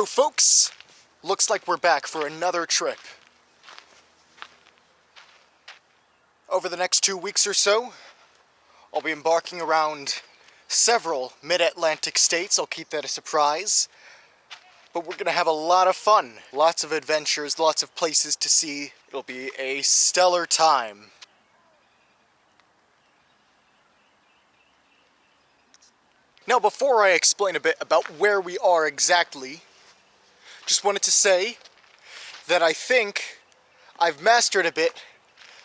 Hello folks! Looks like we're back for another trip. Over the next 2 weeks or so, I'll be embarking around several mid-Atlantic states. I'll keep that a surprise. But we're gonna have a lot of fun. Lots of adventures, lots of places to see. It'll be a stellar time. Now, before I explain a bit about where we are exactly, just wanted to say that I think I've mastered a bit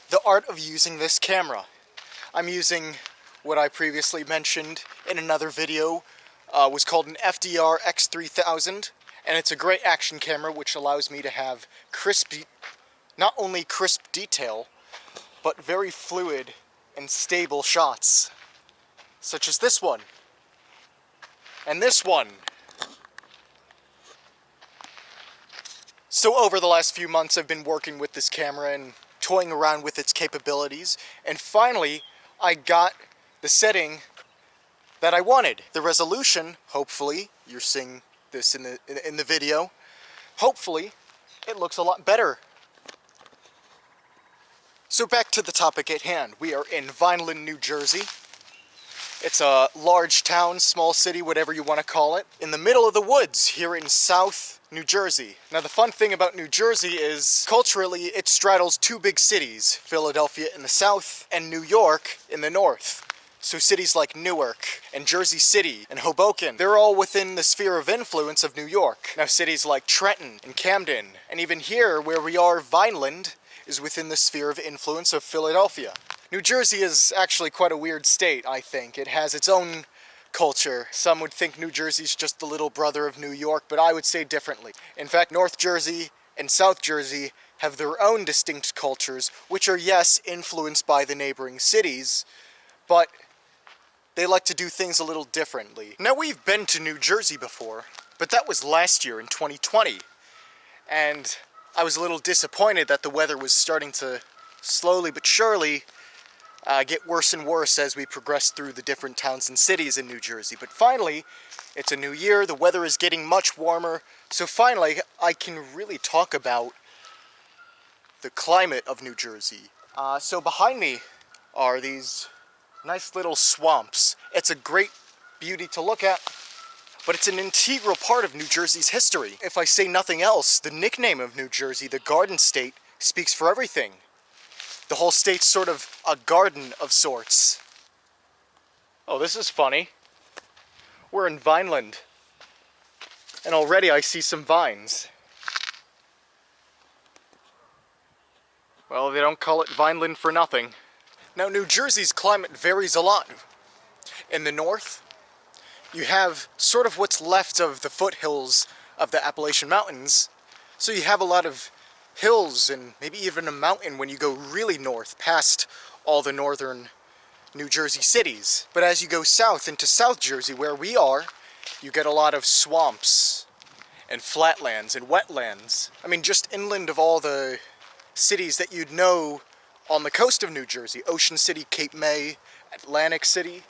the art of using this camera. I'm using what I previously mentioned in another video, was called an FDR X3000, and it's a great action camera which allows me to have not only crisp detail, but very fluid and stable shots, such as this one, and this one. So over the last few months I've been working with this camera and toying around with its capabilities, and finally I got the setting that I wanted. The resolution, hopefully, you're seeing this in the video, hopefully it looks a lot better. So back to the topic at hand. We are in Vineland, New Jersey. It's a large town, small city, whatever you want to call it, in the middle of the woods here in South New Jersey. Now the fun thing about New Jersey is, culturally, it straddles two big cities, Philadelphia in the south and New York in the north. So cities like Newark and Jersey City and Hoboken, they're all within the sphere of influence of New York. Now cities like Trenton and Camden, and even here where we are, Vineland, is within the sphere of influence of Philadelphia. New Jersey is actually quite a weird state, I think. It has its own culture. Some would think New Jersey's just the little brother of New York, but I would say differently. In fact, North Jersey and South Jersey have their own distinct cultures, which are, yes, influenced by the neighboring cities, but they like to do things a little differently. Now, we've been to New Jersey before, but that was last year in 2020, and I was a little disappointed that the weather was starting to slowly but surely get worse and worse as we progress through the different towns and cities in New Jersey. But finally, it's a new year, the weather is getting much warmer, so finally I can really talk about the climate of New Jersey. So behind me are these nice little swamps. It's a great beauty to look at, but it's an integral part of New Jersey's history. If I say nothing else, the nickname of New Jersey, the Garden State, speaks for everything. The whole state's sort of a garden of sorts. Oh, this is funny. We're in Vineland, and already I see some vines. Well, they don't call it Vineland for nothing. Now, New Jersey's climate varies a lot. In the north, you have sort of what's left of the foothills of the Appalachian Mountains, so you have a lot of hills and maybe even a mountain when you go really north, past all the northern New Jersey cities. But as you go south into South Jersey, where we are, you get a lot of swamps and flatlands and wetlands. I mean, just inland of all the cities that you'd know on the coast of New Jersey, Ocean City, Cape May, Atlantic City,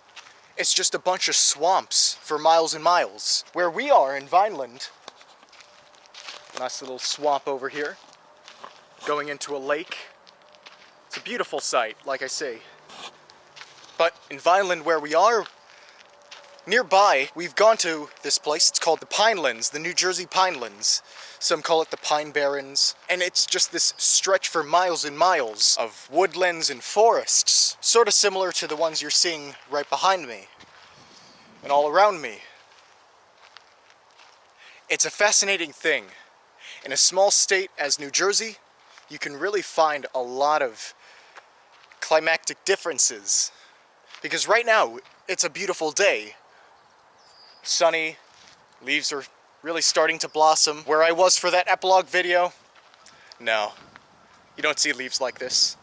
it's just a bunch of swamps for miles and miles. Where we are in Vineland, nice little swamp over here, going into a lake. It's a beautiful sight, like I say. But in Vineland, where we are, nearby, we've gone to this place. It's called the Pinelands, the New Jersey Pinelands. Some call it the Pine Barrens. And it's just this stretch for miles and miles of woodlands and forests, sort of similar to the ones you're seeing right behind me and all around me. It's a fascinating thing. In a small state as New Jersey, you can really find a lot of climactic differences. Because right now, it's a beautiful day. Sunny, leaves are really starting to blossom. Where I was for that epilogue video, no, you don't see leaves like this.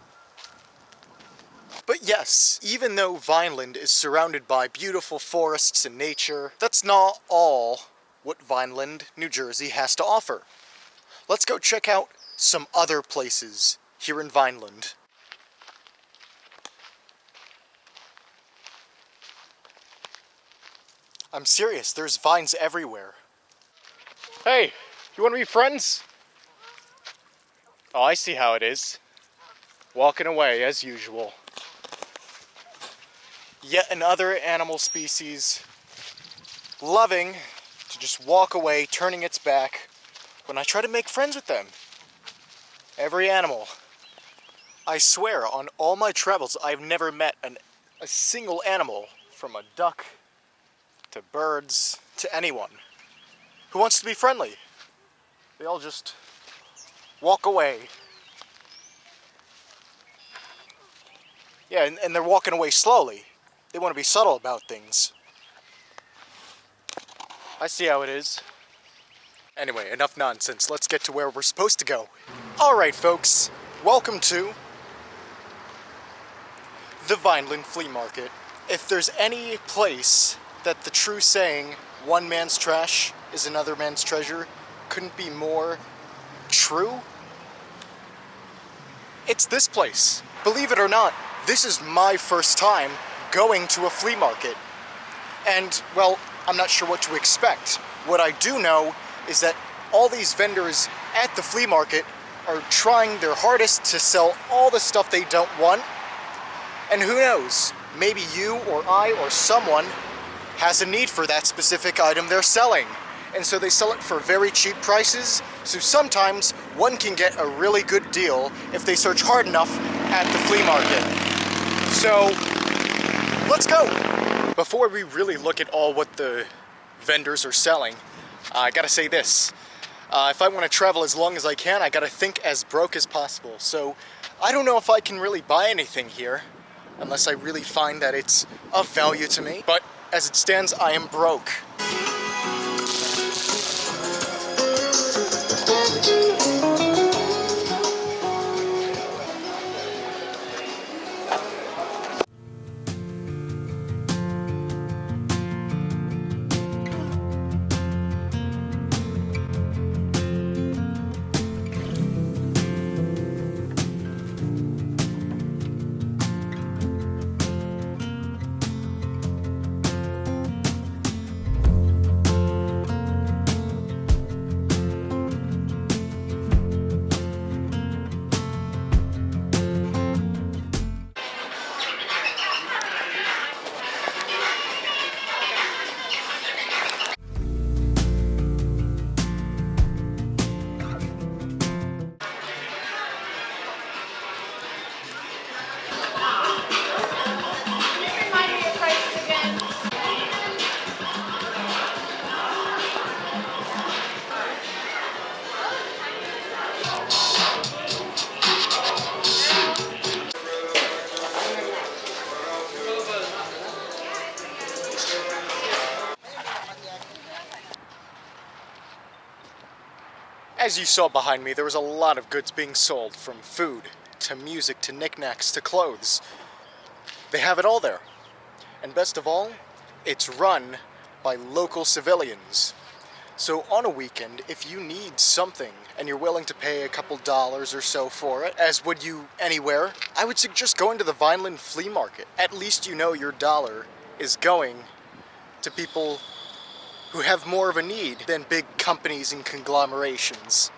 But yes, even though Vineland is surrounded by beautiful forests and nature, that's not all what Vineland, New Jersey has to offer. Let's go check out some other places here in Vineland. I'm serious, there's vines everywhere. Hey, you want to be friends? Oh, I see how it is. Walking away as usual. Yet another animal species loving to just walk away, turning its back when I try to make friends with them. Every animal. I swear, on all my travels, I've never met a single animal, from a duck to birds to anyone, who wants to be friendly. They all just walk away. Yeah, and they're walking away slowly. They want to be subtle about things. I see how it is. Anyway, enough nonsense. Let's get to where we're supposed to go. Alright, folks. Welcome to the Vineland Flea Market. If there's any place that the true saying, one man's trash is another man's treasure, couldn't be more true, it's this place. Believe it or not, this is my first time going to a flea market. And, well, I'm not sure what to expect. What I do know is that all these vendors at the flea market are trying their hardest to sell all the stuff they don't want. And who knows, maybe you or I or someone has a need for that specific item they're selling. And so they sell it for very cheap prices, so sometimes one can get a really good deal if they search hard enough at the flea market. So, let's go! Before we really look at all what the vendors are selling, I gotta say this. If I want to travel as long as I can, I gotta think as broke as possible. So, I don't know if I can really buy anything here, unless I really find that it's of value to me. But as it stands, I am broke. As you saw behind me, there was a lot of goods being sold, from food, to music, to knickknacks, to clothes. They have it all there. And best of all, it's run by local civilians. So on a weekend, if you need something and you're willing to pay a couple dollars or so for it, as would you anywhere, I would suggest going to the Vineland Flea Market. At least you know your dollar is going to people who have more of a need than big companies and conglomerations.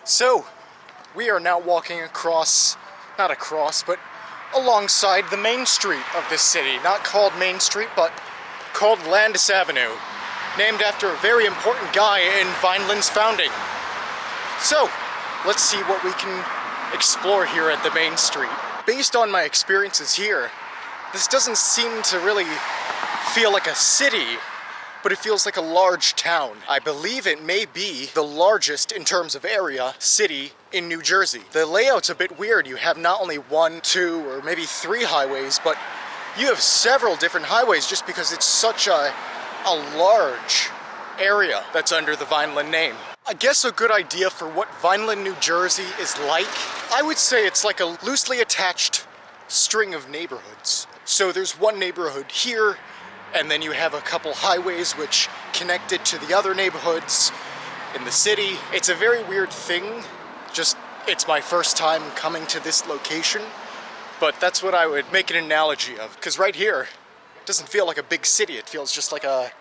So, we are now walking not across, but alongside the main street of this city. Not called Main Street, but called Landis Avenue, named after a very important guy in Vineland's founding. So, let's see what we can explore here at the main street. Based on my experiences here, this doesn't seem to really feel like a city, but it feels like a large town. I believe it may be the largest, in terms of area, city in New Jersey. The layout's a bit weird. You have not only 1, 2, or maybe 3 highways, but you have several different highways just because it's such a large area that's under the Vineland name. I guess a good idea for what Vineland, New Jersey is like, I would say it's like a loosely attached string of neighborhoods. So there's one neighborhood here, and then you have a couple highways which connect it to the other neighborhoods in the city. It's a very weird thing, just it's my first time coming to this location, but that's what I would make an analogy of, because right here, it doesn't feel like a big city, it feels just like a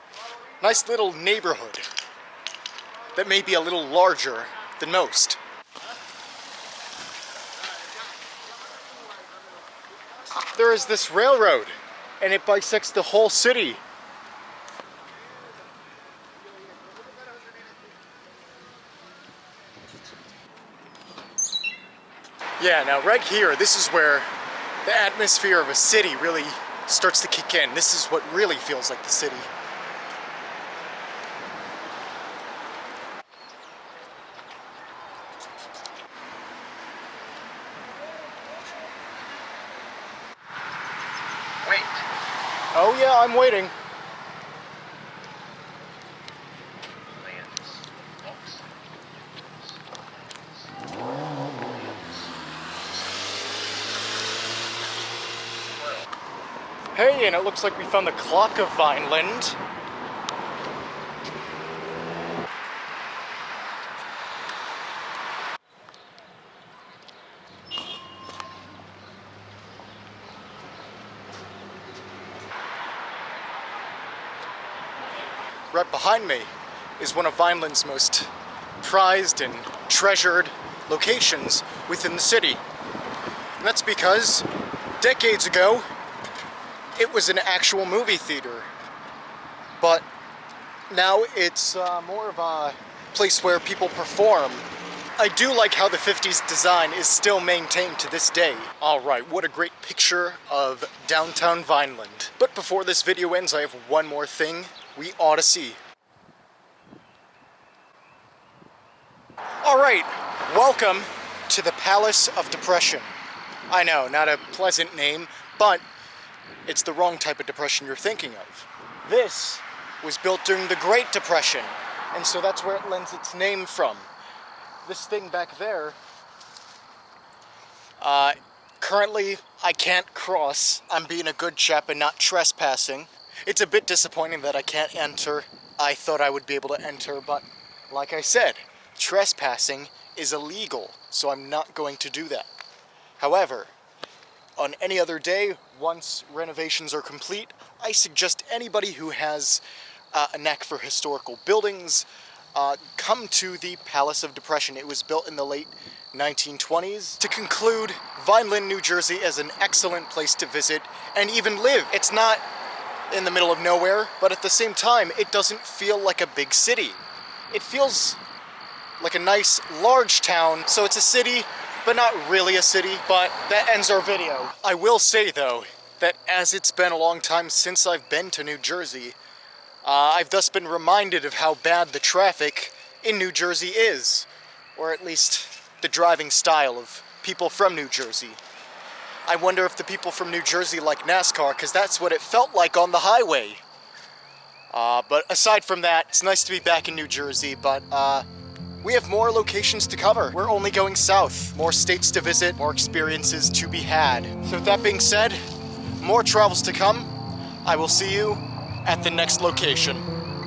nice little neighborhood that may be a little larger than most. There is this railroad, and it bisects the whole city. Yeah, now right here, this is where the atmosphere of a city really starts to kick in. This is what really feels like the city. Wait. Oh yeah, I'm waiting. Hey, and it looks like we found the clock of Vineland. Right behind me is one of Vineland's most prized and treasured locations within the city. And that's because decades ago, it was an actual movie theater. But now it's more of a place where people perform. I do like how the 50s design is still maintained to this day. Alright, what a great picture of downtown Vineland. But before this video ends, I have one more thing we ought to see. Alright, welcome to the Palace of Depression. I know, not a pleasant name, but it's the wrong type of depression you're thinking of. This was built during the Great Depression, and so that's where it lends its name from. This thing back there, currently I can't cross. I'm being a good chap and not trespassing. It's a bit disappointing that I can't enter. I thought I would be able to enter, but like I said, trespassing is illegal, so I'm not going to do that. However, on any other day, once renovations are complete, I suggest anybody who has a knack for historical buildings come to the Palace of Depression. It was built in the late 1920s. To conclude, Vineland, New Jersey is an excellent place to visit and even live. It's not in the middle of nowhere, but at the same time, it doesn't feel like a big city. It feels like a nice, large town, so it's a city, but not really a city. But that ends our video. I will say, though, that as it's been a long time since I've been to New Jersey, I've thus been reminded of how bad the traffic in New Jersey is, or at least the driving style of people from New Jersey. I wonder if the people from New Jersey like NASCAR, because that's what it felt like on the highway. But aside from that, it's nice to be back in New Jersey, but we have more locations to cover. We're only going south. More states to visit, more experiences to be had. So with that being said, more travels to come. I will see you at the next location.